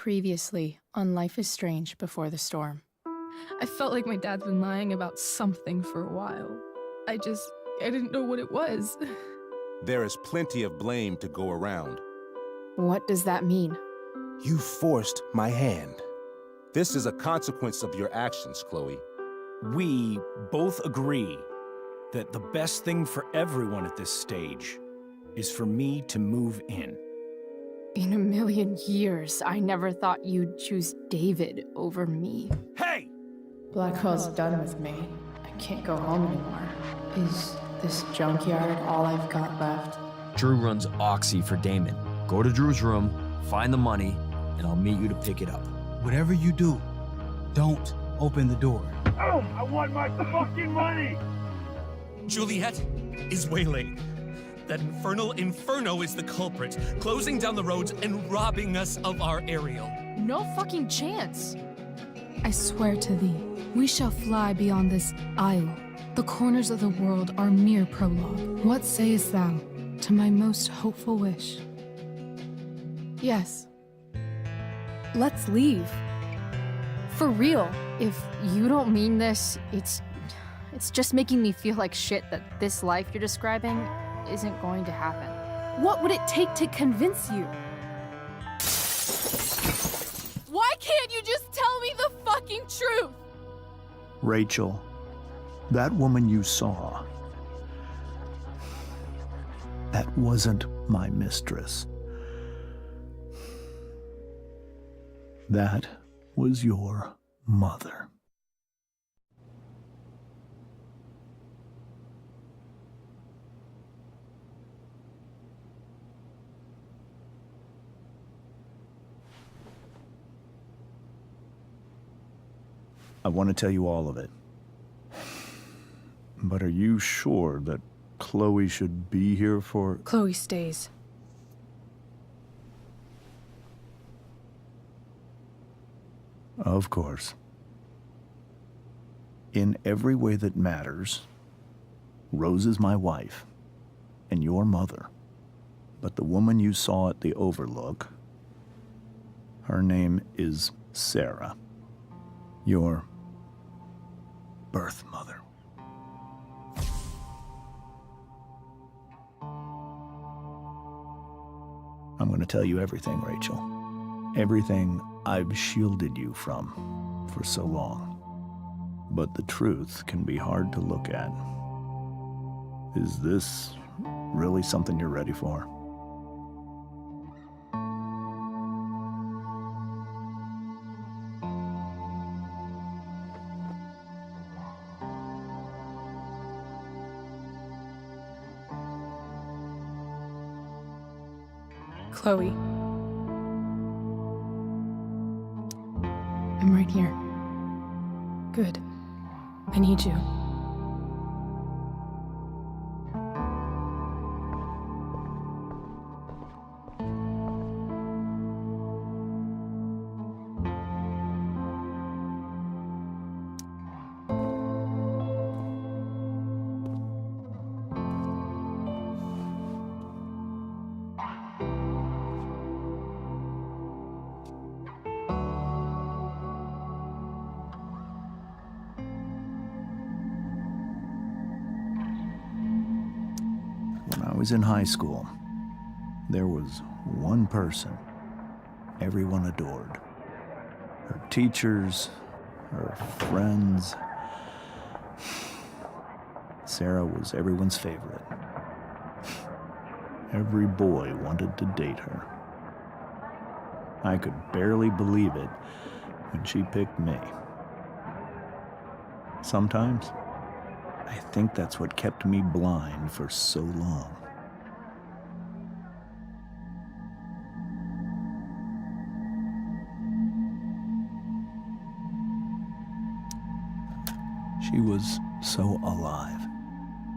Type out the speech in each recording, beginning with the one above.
Previously on Life is Strange Before the Storm. I felt like my dad's been lying about something for a while. I didn't know what it was. There is plenty of blame to go around. What does that mean? You forced my hand. This is a consequence of your actions, Chloe. We both agree that the best thing for everyone at this stage is for me to move in. In a million years, I never thought you'd choose David over me. Hey! Blackwell's done with me. I can't go home anymore. Is this junkyard all I've got left? Drew runs Oxy for Damon. Go to Drew's room, find the money, and I'll meet you to pick it up. Whatever you do, don't open the door. Oh, I want my fucking money! Juliet is wailing. That infernal inferno is the culprit, closing down the roads and robbing us of our aerial. No fucking chance. I swear to thee, we shall fly beyond this isle. The corners of the world are mere prologue. What sayest thou to my most hopeful wish? Yes. Let's leave. For real. If you don't mean this, it's just making me feel like shit that this life you're describing isn't going to happen. What would it take to convince you? Why can't you just tell me the fucking truth? Rachel, that woman you saw, that wasn't my mistress. That was your mother. I want to tell you all of it. But are you sure that Chloe should be here for... Chloe stays. Of course. In every way that matters, Rose is my wife and your mother. But the woman you saw at the Overlook, her name is Sarah, your birth mother. I'm going to tell you everything, Rachel. Everything I've shielded you from for so long. But the truth can be hard to look at. Is this really something you're ready for? Chloe. I'm right here. Good. I need you. When I was in high school, there was one person everyone adored. Her teachers, her friends. Sarah was everyone's favorite. Every boy wanted to date her. I could barely believe it when she picked me. Sometimes, I think that's what kept me blind for so long. She was so alive,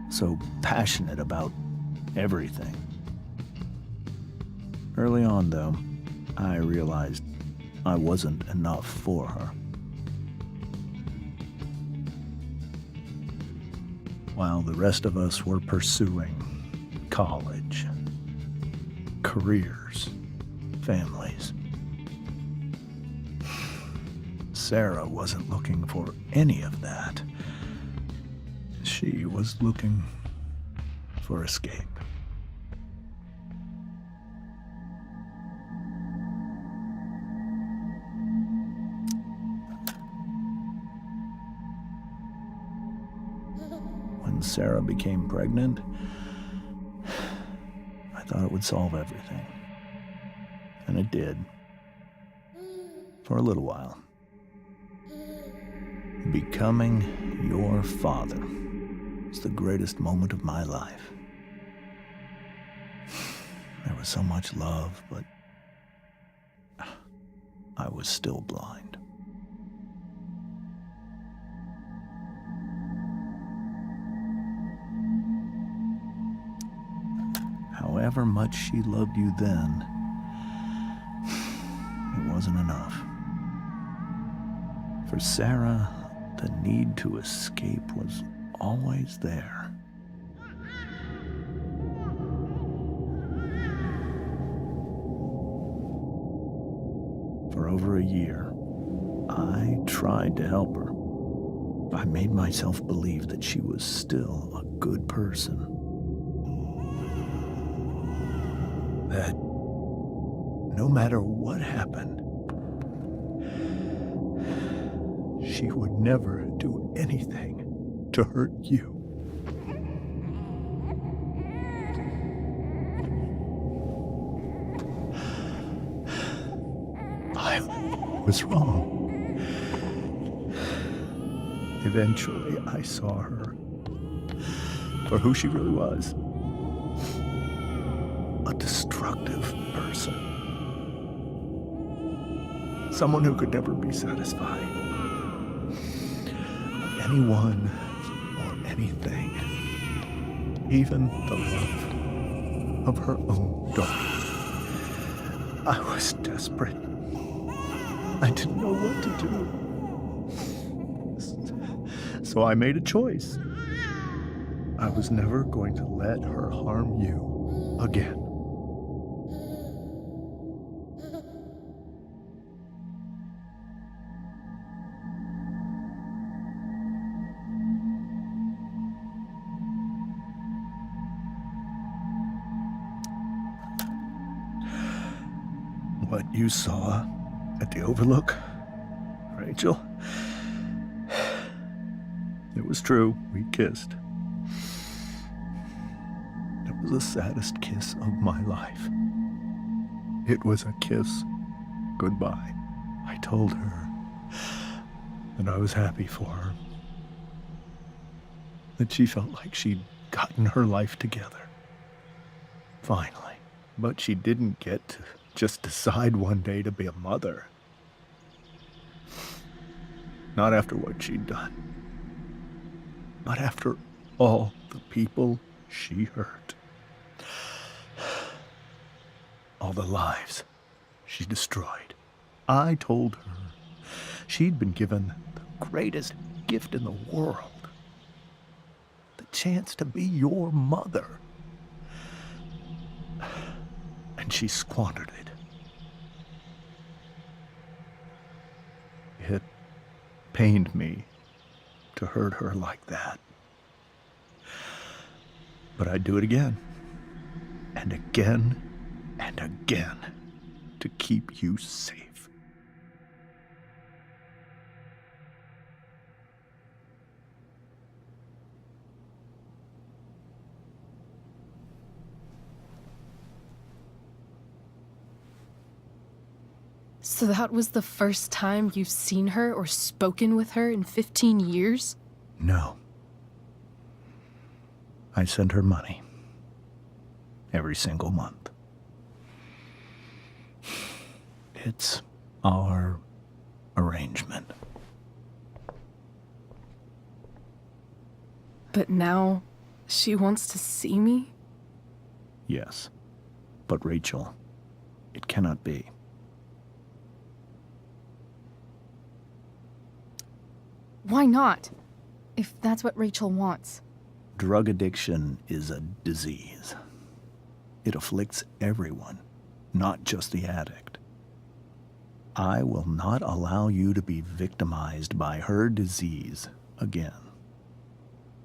so passionate about everything. Early on, though, I realized I wasn't enough for her. While the rest of us were pursuing college, careers, families, Sarah wasn't looking for any of that. She was looking for escape. When Sarah became pregnant, I thought it would solve everything. And it did. For a little while. Becoming your father was the greatest moment of my life. There was so much love, but I was still blind. However much she loved you then, it wasn't enough. For Sarah, the need to escape was always there. For over a year, I tried to help her. I made myself believe that she was still a good person. That no matter what happened, she would never do anything to hurt you. I was wrong. Eventually, I saw her for who she really was. A destructive person. Someone who could never be satisfied. Anyone or anything. Even the love of her own daughter. I was desperate. I didn't know what to do. So I made a choice. I was never going to let her harm you again. What you saw at the Overlook, Rachel, it was true. We kissed. It was the saddest kiss of my life. It was a kiss goodbye. I told her that I was happy for her. That she felt like she'd gotten her life together. Finally. But she didn't get to just decide one day to be a mother. Not after what she'd done. Not after all the people she hurt. All the lives she destroyed. I told her she'd been given the greatest gift in the world. The chance to be your mother. And she squandered it. It pained me to hurt her like that. But I'd do it again, and again, and again, to keep you safe. So that was the first time you've seen her or spoken with her in 15 years? No. I send her money. Every single month. It's our arrangement. But now, she wants to see me? Yes. But Rachel, it cannot be. Why not? If that's what Rachel wants. Drug addiction is a disease. It afflicts everyone, not just the addict. I will not allow you to be victimized by her disease again.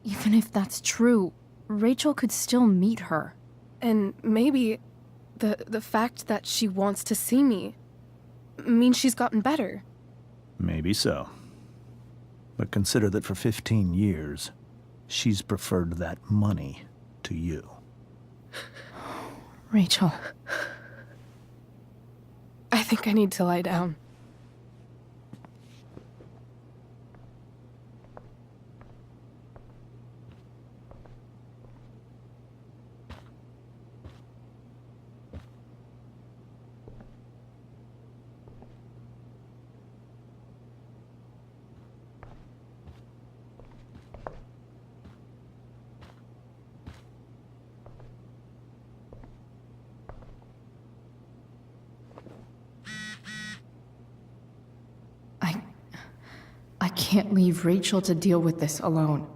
Even if that's true, Rachel could still meet her. And maybe the fact that she wants to see me means she's gotten better. Maybe so. But consider that for 15 years, she's preferred that money to you. Rachel. I think I need to lie down. I can't leave Rachel to deal with this alone.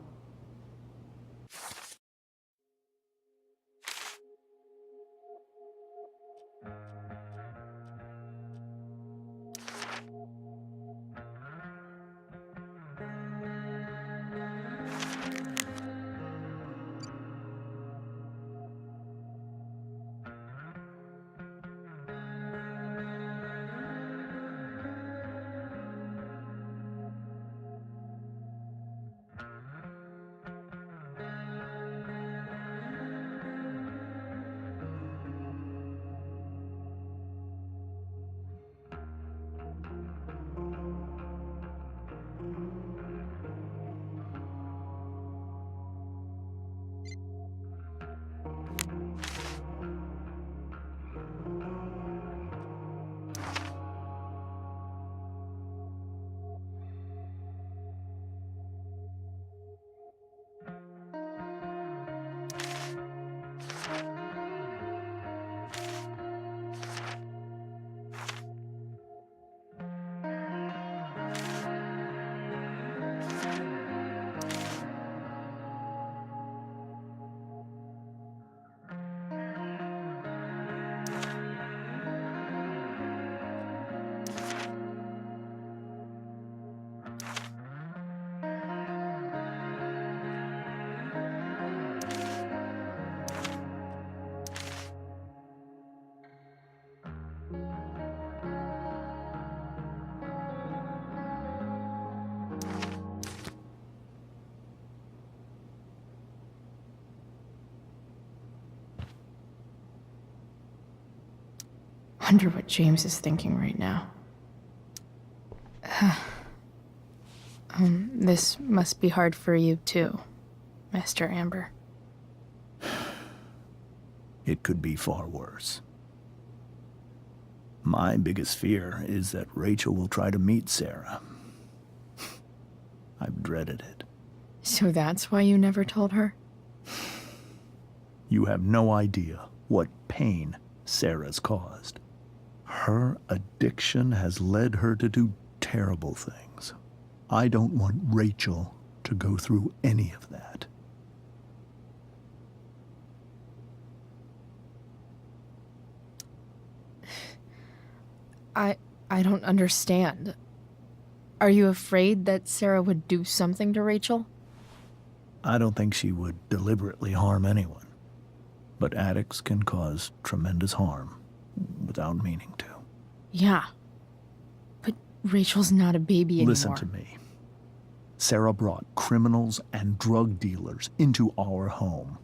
Wonder what James is thinking right now. This must be hard for you too, Mr. Amber. It could be far worse. My biggest fear is that Rachel will try to meet Sarah. I've dreaded it. So that's why you never told her? You have no idea what pain Sarah's caused. Her addiction has led her to do terrible things. I don't want Rachel to go through any of that. I don't understand. Are you afraid that Sarah would do something to Rachel? I don't think she would deliberately harm anyone. But addicts can cause tremendous harm without meaning to. Yeah. But Rachel's not a baby anymore. Listen to me. Sarah brought criminals and drug dealers into our home.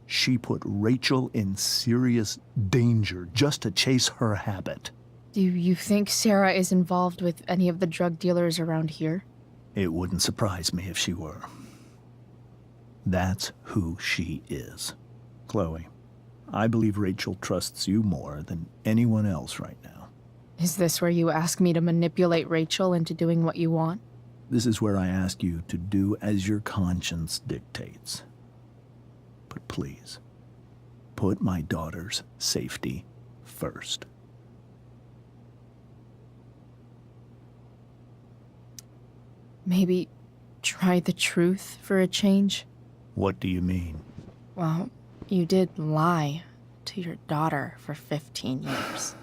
She put Rachel in serious danger just to chase her habit. Do you think Sarah is involved with any of the drug dealers around here? It wouldn't surprise me if she were. That's who she is. Chloe, I believe Rachel trusts you more than anyone else right now. Is this where you ask me to manipulate Rachel into doing what you want? This is where I ask you to do as your conscience dictates. But please, put my daughter's safety first. Maybe try the truth for a change? What do you mean? Well, you did lie to your daughter for 15 years.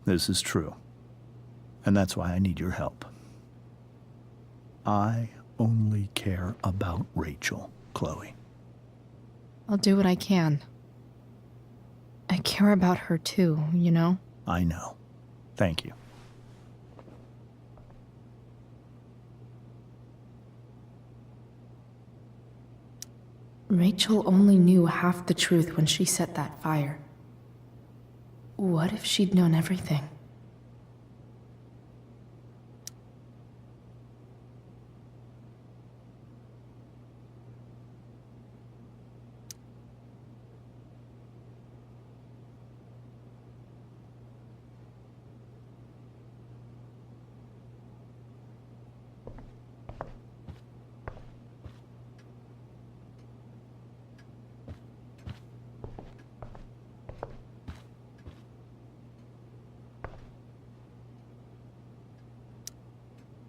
This is true. And that's why I need your help. I only care about Rachel, Chloe. I'll do what I can. I care about her too, you know? I know. Thank you. Rachel only knew half the truth when she set that fire. What if she'd known everything?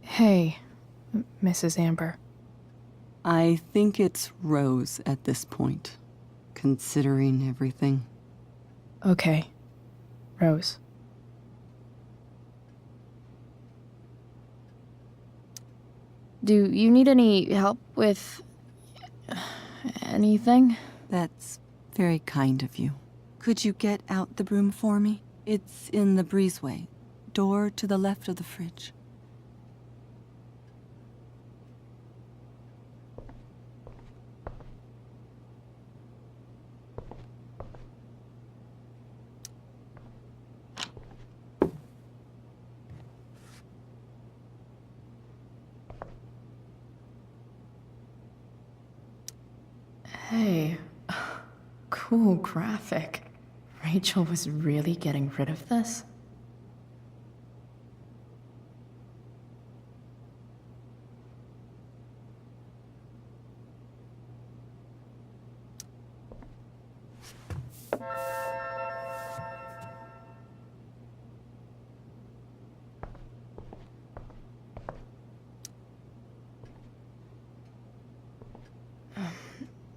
Hey, Mrs. Amber. I think it's Rose at this point, considering everything. Okay, Rose. Do you need any help with anything? That's very kind of you. Could you get out the broom for me? It's in the breezeway, door to the left of the fridge. Hey, cool graphic. Rachel was really getting rid of this?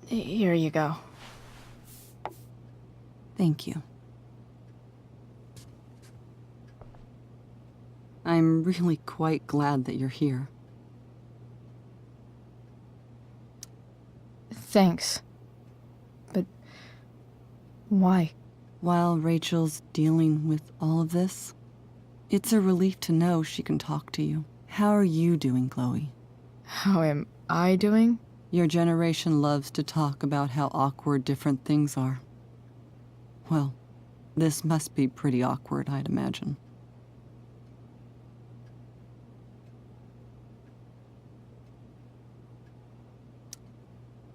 Here you go. Thank you. I'm really quite glad that you're here. Thanks. But why? While Rachel's dealing with all of this, it's a relief to know she can talk to you. How are you doing, Chloe? How am I doing? Your generation loves to talk about how awkward different things are. Well, this must be pretty awkward, I'd imagine.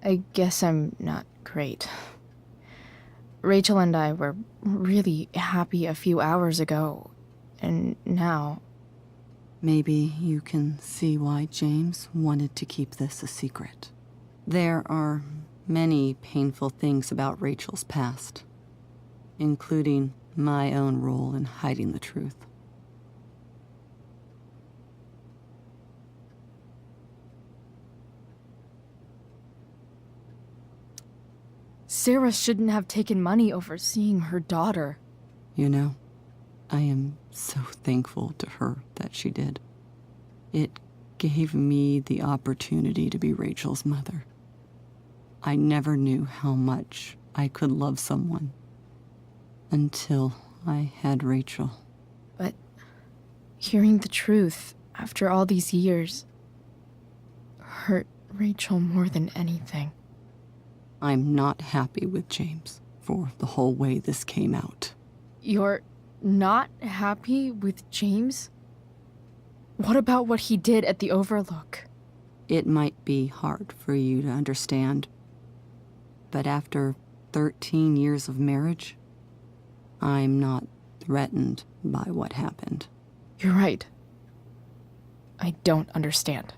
I guess I'm not great. Rachel and I were really happy a few hours ago, and now... Maybe you can see why James wanted to keep this a secret. There are many painful things about Rachel's past, including my own role in hiding the truth. Sarah shouldn't have taken money over seeing her daughter. You know, I am so thankful to her that she did. It gave me the opportunity to be Rachel's mother. I never knew how much I could love someone until I had Rachel. But hearing the truth after all these years hurt Rachel more than anything. I'm not happy with James for the whole way this came out. You're not happy with James? What about what he did at the Overlook? It might be hard for you to understand, but after 13 years of marriage, I'm not threatened by what happened. You're right. I don't understand.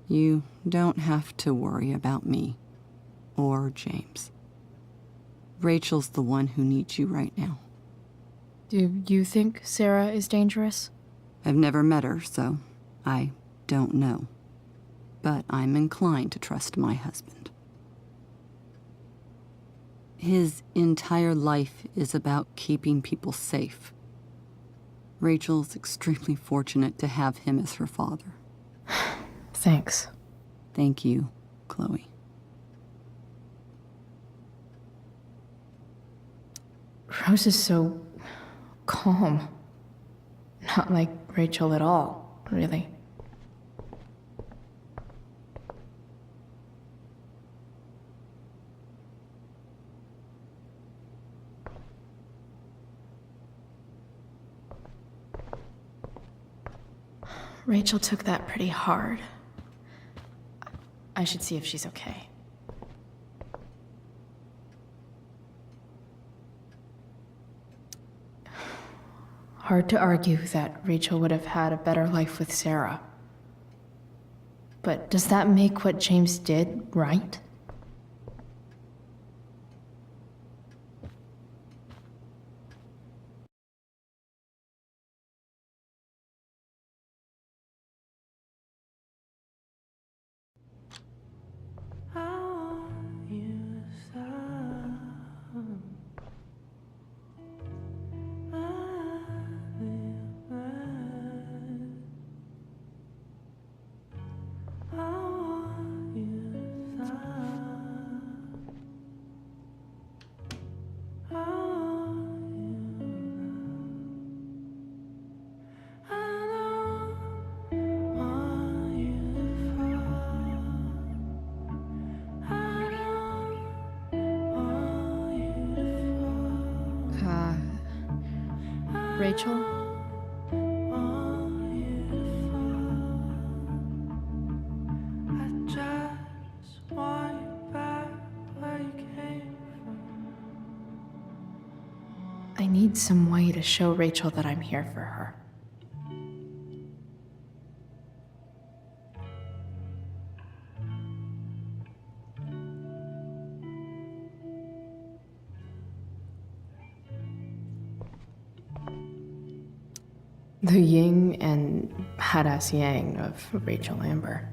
You don't have to worry about me or James. Rachel's the one who needs you right now. Do you think Sarah is dangerous? I've never met her, so I don't know. But I'm inclined to trust my husband. His entire life is about keeping people safe. Rachel's extremely fortunate to have him as her father. Thanks. Thank you, Chloe. Rose is so calm. Not like Rachel at all, really. Rachel took that pretty hard. I should see if she's okay. Hard to argue that Rachel would have had a better life with Sarah. But does that make what James did right? Rachel? I need some way to show Rachel that I'm here for her. The yin and badass yang of Rachel Amber.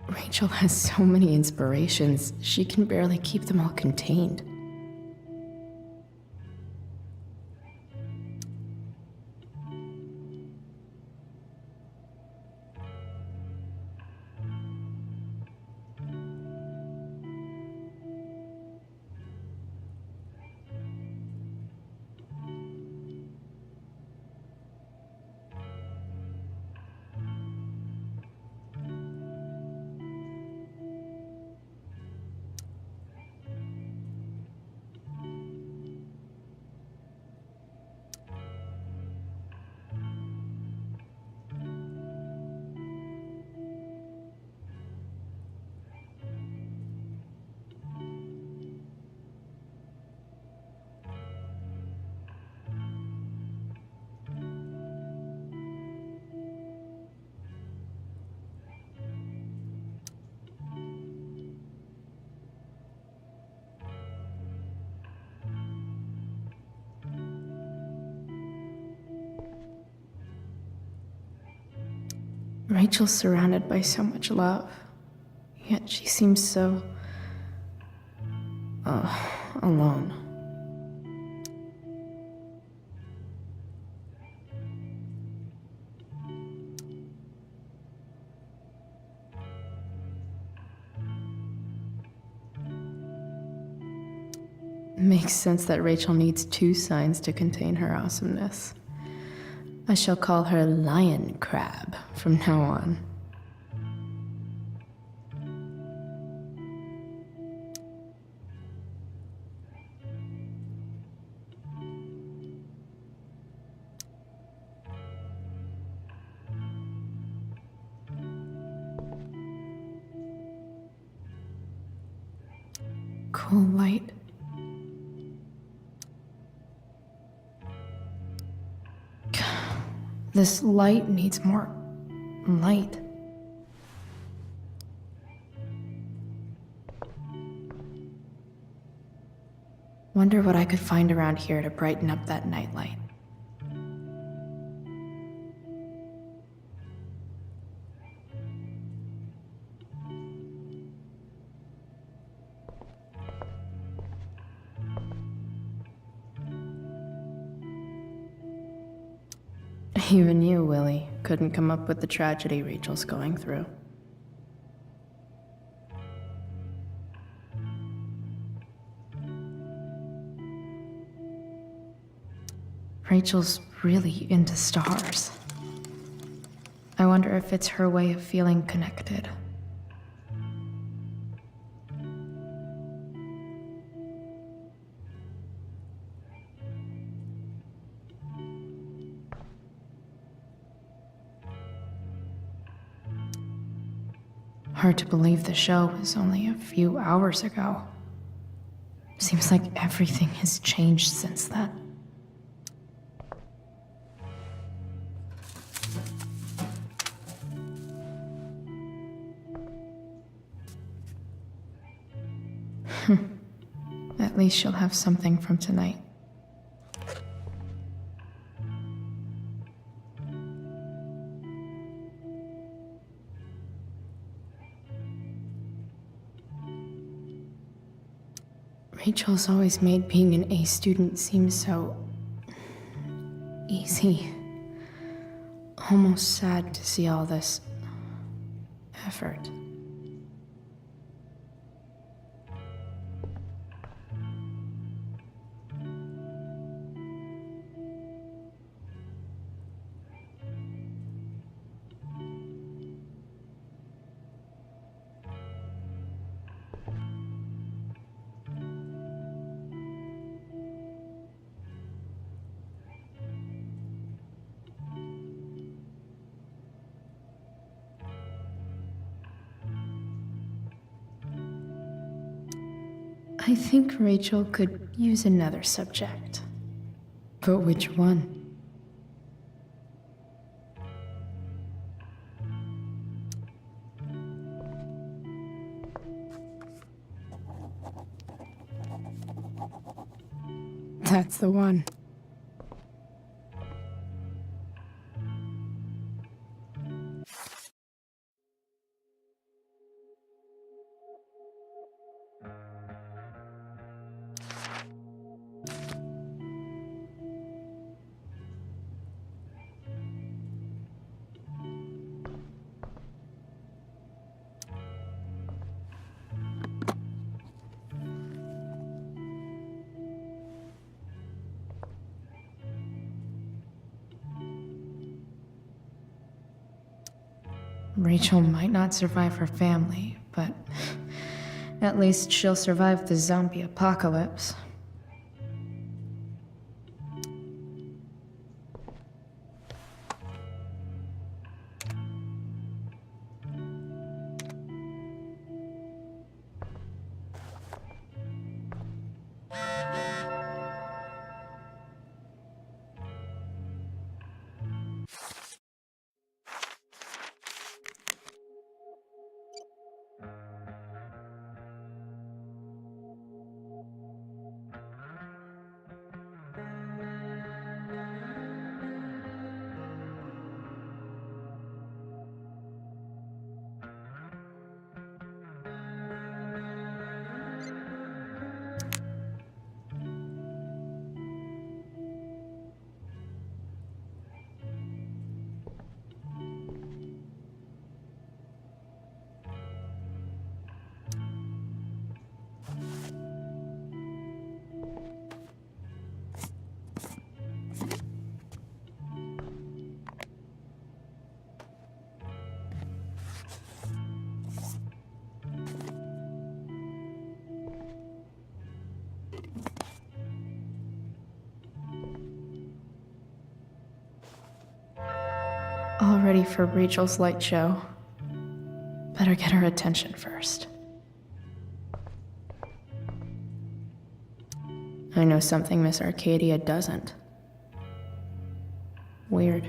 Rachel has so many inspirations, she can barely keep them all contained. Rachel's surrounded by so much love, yet she seems so... alone. Makes sense that Rachel needs two signs to contain her awesomeness. I shall call her Lion Crab from now on. Cool light. This light needs more light. Wonder what I could find around here to brighten up that nightlight. Even you, Willie, couldn't come up with the tragedy Rachel's going through. Rachel's really into stars. I wonder if it's her way of feeling connected. Hard to believe the show was only a few hours ago. Seems like everything has changed since then. At least she'll have something from tonight. Rachel's always made being an A student seem so easy. Almost sad to see all this effort. I think Rachel could use another subject. But which one? That's the one. Rachel might not survive her family, but at least she'll survive the zombie apocalypse. All ready for Rachel's light show. Better get her attention first. I know something Miss Arcadia doesn't. Weird.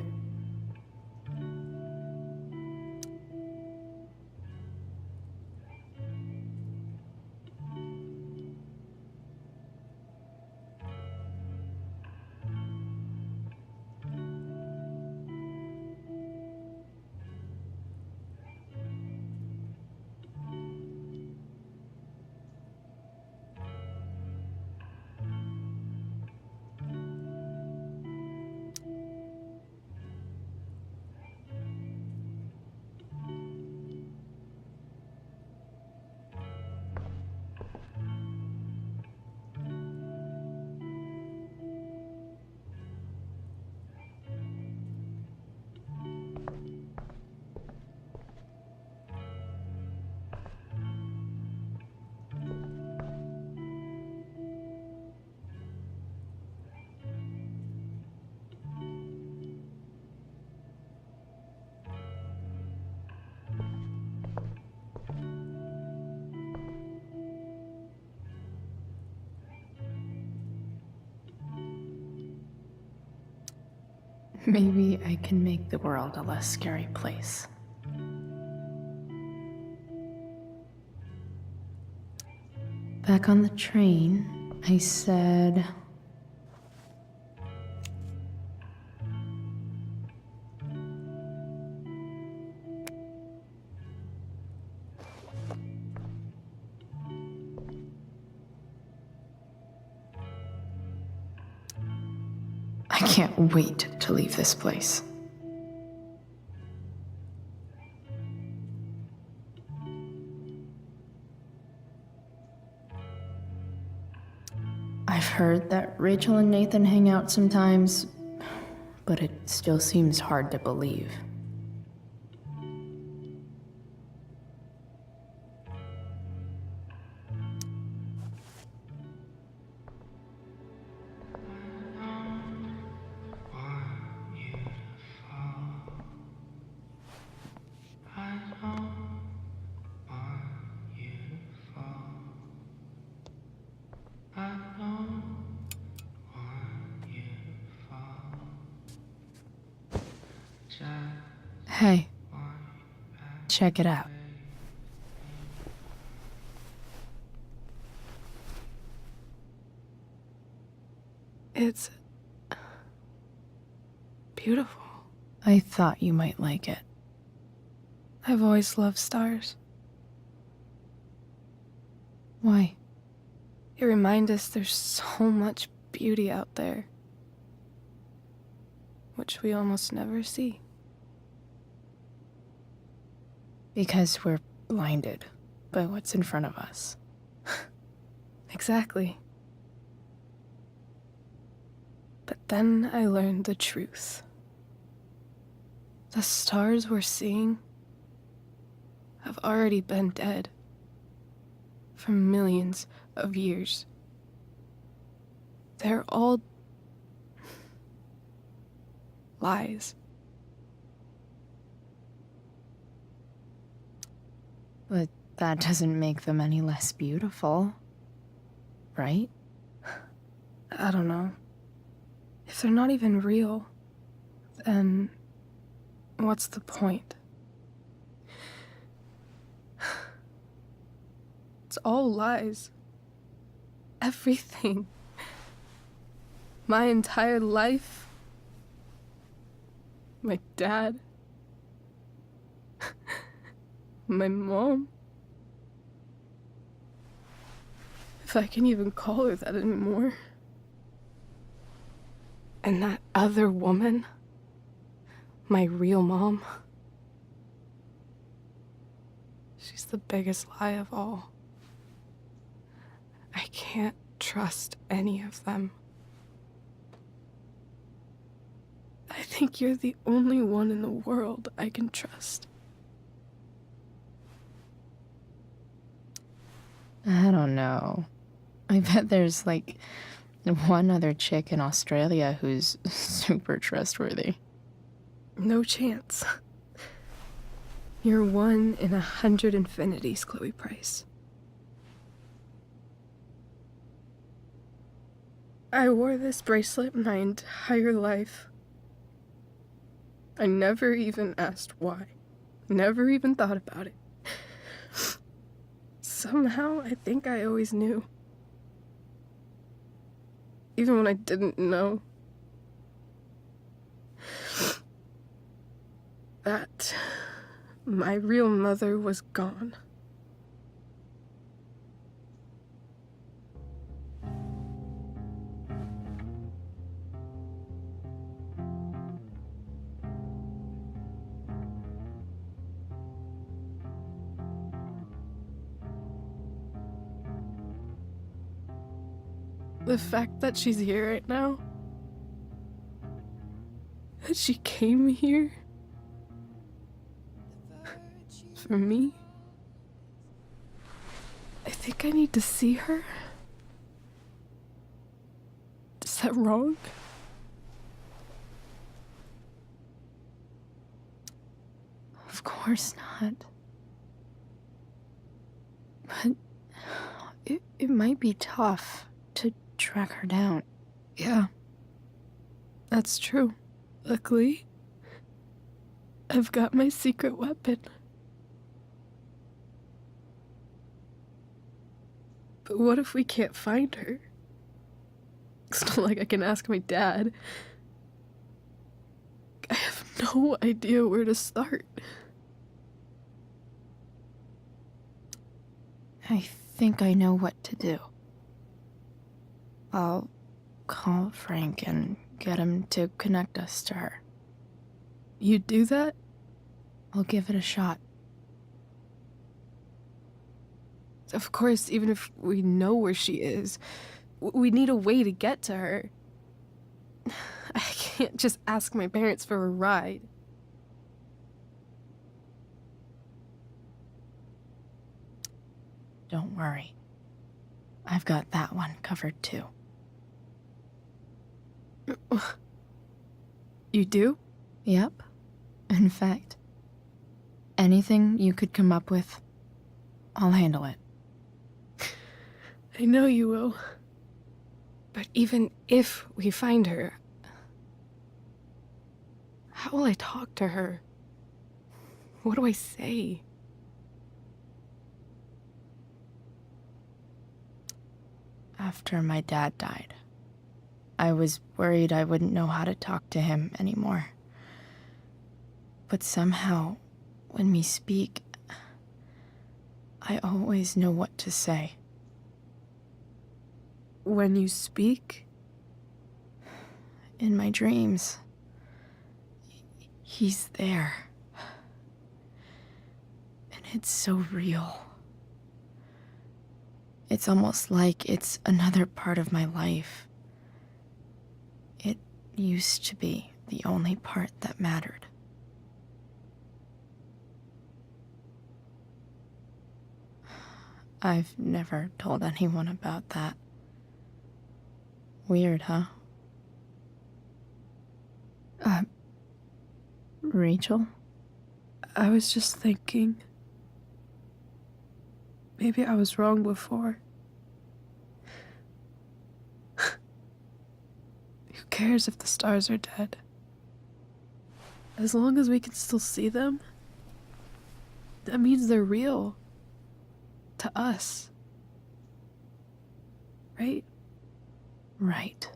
Maybe I can make the world a less scary place. Back on the train, I said... I can't wait to leave this place. I've heard that Rachel and Nathan hang out sometimes, but it still seems hard to believe. Hey, check it out. It's beautiful. I thought you might like it. I've always loved stars. Why? They remind us there's so much beauty out there, which we almost never see. Because we're blinded by what's in front of us. Exactly. But then I learned the truth. The stars we're seeing have already been dead for millions of years. They're all lies. But that doesn't make them any less beautiful, right? I don't know. If they're not even real, then what's the point? It's all lies. Everything. My entire life. My dad. My mom. If I can even call her that anymore. And that other woman. My real mom. She's the biggest lie of all. I can't trust any of them. I think you're the only one in the world I can trust. I don't know. I bet there's like one other chick in Australia who's super trustworthy. No chance. You're 1 in 100 infinities, Chloe Price. I wore this bracelet my entire life. I never even asked why. Never even thought about it. Somehow, I think I always knew. Even when I didn't know. That my real mother was gone. The fact that she's here right now, that she came here for me, I think I need to see her. Is that wrong? Of course not. But it might be tough to track her down. Yeah, that's true. Luckily, I've got my secret weapon. But what if we can't find her? It's not like I can ask my dad. I have no idea where to start. I think I know what to do. I'll call Frank and get him to connect us to her. You'd do that? I'll give it a shot. Of course, even if we know where she is, we need a way to get to her. I can't just ask my parents for a ride. Don't worry. I've got that one covered too. You do? Yep. In fact, anything you could come up with, I'll handle it. I know you will. But even if we find her, how will I talk to her? What do I say? After my dad died, I was worried I wouldn't know how to talk to him anymore. But somehow, when we speak, I always know what to say. When you speak? In my dreams, he's there. And it's so real. It's almost like it's another part of my life. It used to be the only part that mattered. I've never told anyone about that. Weird, huh? Rachel? I was just thinking. Maybe I was wrong before. Who cares if the stars are dead? As long as we can still see them, that means they're real. To us. Right? Right.